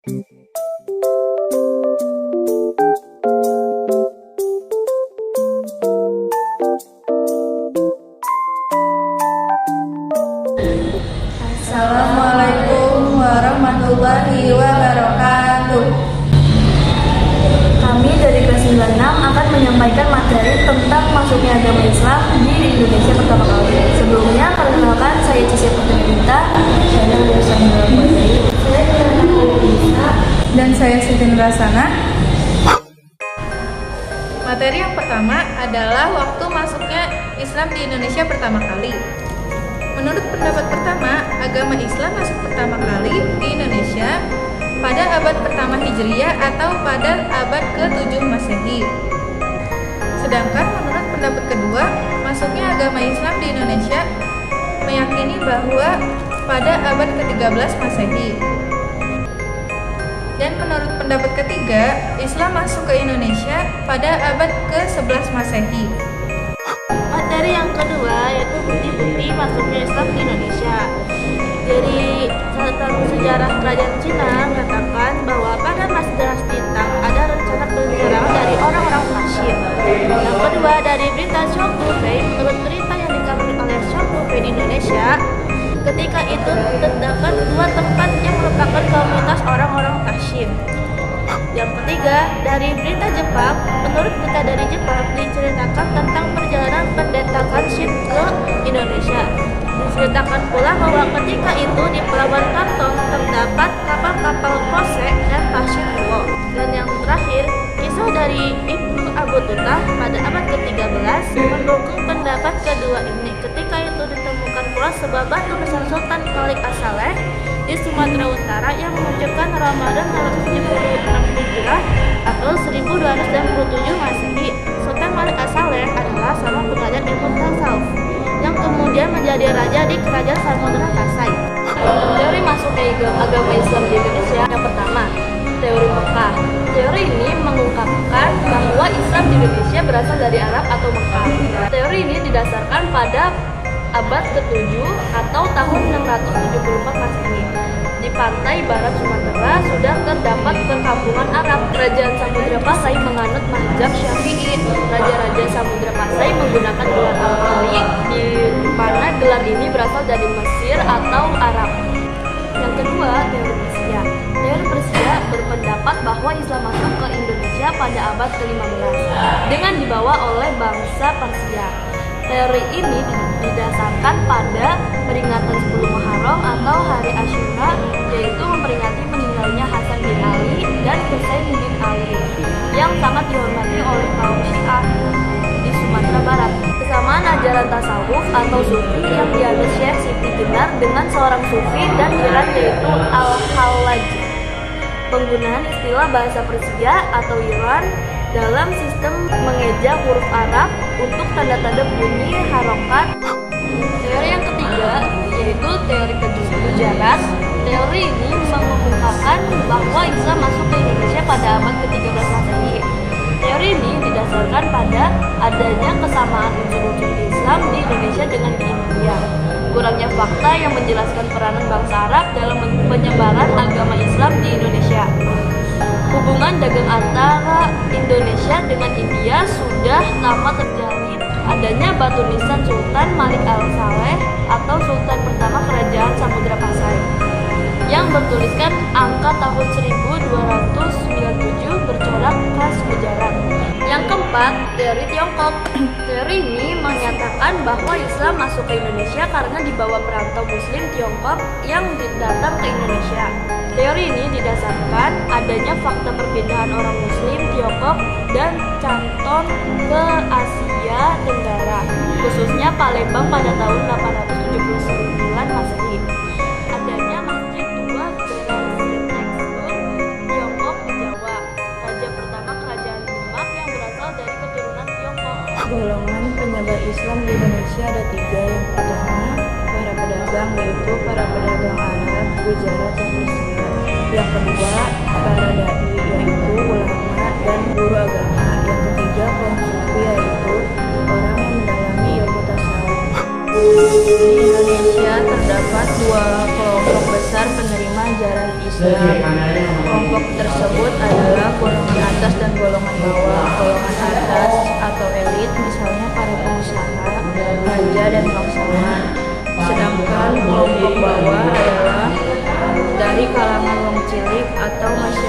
Assalamualaikum warahmatullahi wabarakatuh. Kami dari kelas 96 akan menyampaikan materi tentang masuknya agama Islam di Indonesia pertama kali. Sebelumnya, perkenalkan saya Cici Putri Binta, saya lulusan Putri, Dan saya Siti Nurasana. Materi yang pertama adalah waktu masuknya Islam di Indonesia pertama kali. Menurut pendapat pertama, agama Islam masuk pertama kali di Indonesia pada abad pertama Hijriah atau pada abad ke-7 Masehi. Sedangkan menurut pendapat kedua, masuknya agama Islam di Indonesia meyakini bahwa pada abad ke-13 Masehi. Dan menurut pendapat ketiga, Islam masuk ke Indonesia pada abad ke-11 Masehi. materi yang kedua yaitu bukti-bukti masuknya Islam di Indonesia. Dari catatan sejarah kerajaan Cina mengatakan bahwa pada masa dinasti Tang ada rencana penyerangan dari orang-orang Quraisy. Yang kedua, dari berita Xiong Fei, menurut berita yang dikabari oleh Xiong Fei di Indonesia, ketika itu terdapat dua tempat yang merupakan komunitas orang-orang Quraisy. Yang ketiga, dari berita Jepang, menurut berita dari Jepang diceritakan tentang perjalanan pendeta Kanship ke Indonesia. Diceritakan pula bahwa ketika itu di Pelabuhan Kantong terdapat kapal-kapal Kose dan Pasir Kuo. Dan yang terakhir, kisah dari Ibnu Abu Tutah pada abad ke-13 mendukung pendapat kedua ini. Ketika itu ditemukan pula sebuah batu besar Sultan Malik As-Saleh di Sumatera Utara yang menunjukkan Ramadan 176 Hijrah atau 1297 Masehi. Sultan Malik As-Saleh adalah seorang pengajar ilmu tasawuf yang kemudian menjadi raja di kerajaan Samudra Pasai. Teori masuknya agama Islam di Indonesia. Yang pertama, teori Mekah. Teori ini mengungkapkan bahwa Islam di Indonesia berasal dari Arab atau Mekah. Teori ini didasarkan pada abad ke-7 atau tahun 674 Masehi. Di pantai barat Sumatera sudah terdapat perkampungan Arab. Kerajaan Samudra Pasai menganut mazhab Syafi'i. Raja-raja Samudra Pasai menggunakan gelar Al-Malik, di mana gelar ini berasal dari Mesir atau Arab. Yang kedua, teori Persia. Teori Persia berpendapat bahwa Islam masuk ke Indonesia pada abad ke-15 dengan dibawa oleh bangsa Persia. Teori ini didasarkan pada peringatan 10 Muharram atau Hari Asyura, yaitu memperingati meninggalnya Hasan bin Ali dan Husain bin Ali yang sangat dihormati oleh kaum Syiah di Sumatera Barat. Kesamaan ajaran tasawuf atau sufi yang dianut Syekh Siti Jenar dengan seorang sufi dan jiran yaitu Al-Hallaj. Penggunaan istilah bahasa Persia atau Iran dalam sistem mengeja huruf Arab untuk tanda-tanda bunyi harokat. Teori yang ketiga yaitu teori kejujuran. Teori ini mengungkapkan bahwa Islam masuk ke Indonesia pada abad ke-13 Masehi. Teori ini didasarkan pada adanya kesamaan unsur-unsur Islam di Indonesia dengan di India. Kurangnya fakta yang menjelaskan peranan bangsa Arab dalam penyebaran agama Islam di Indonesia. Hubungan dagang antara Indonesia dengan India sudah lama terjalin. Adanya batu nisan Sultan Malik Al-Saleh atau Sultan pertama Kerajaan Samudra Pasai yang bertuliskan angka tahun 1297 bercorak khas Gujarat. Yang keempat, teori Tiongkok. Teori ini menyatakan bahwa Islam masuk ke Indonesia karena dibawa perantau Muslim Tiongkok yang datang ke Indonesia. Teori ini didasarkan adanya fakta perpindahan orang Muslim Tiongkok dan Canton ke Asia Tenggara, khususnya Palembang pada tahun 879 Masehi. Adanya masjid tua berhasil tekstur Tiongkok di Jawa. Raja pertama Kerajaan Demak yang berasal dari keturunan Tiongkok. Golongan penyebar Islam di Indonesia ada 3. Yang pertama, para pedagang, yaitu para pedagang Arab, Gujarat, dan Persia. Yang kedua, para dai, yaitu ulama dan guru agama. Yang ketiga, kaum sufi, yaitu orang yang mendalami ilmu tasawuf. Di Indonesia terdapat 2 kelompok besar penerima ajaran Islam. Kelompok dan bangsawan. Sedangkan kelompok bawah adalah dari kalangan wong cilik atau masyarakat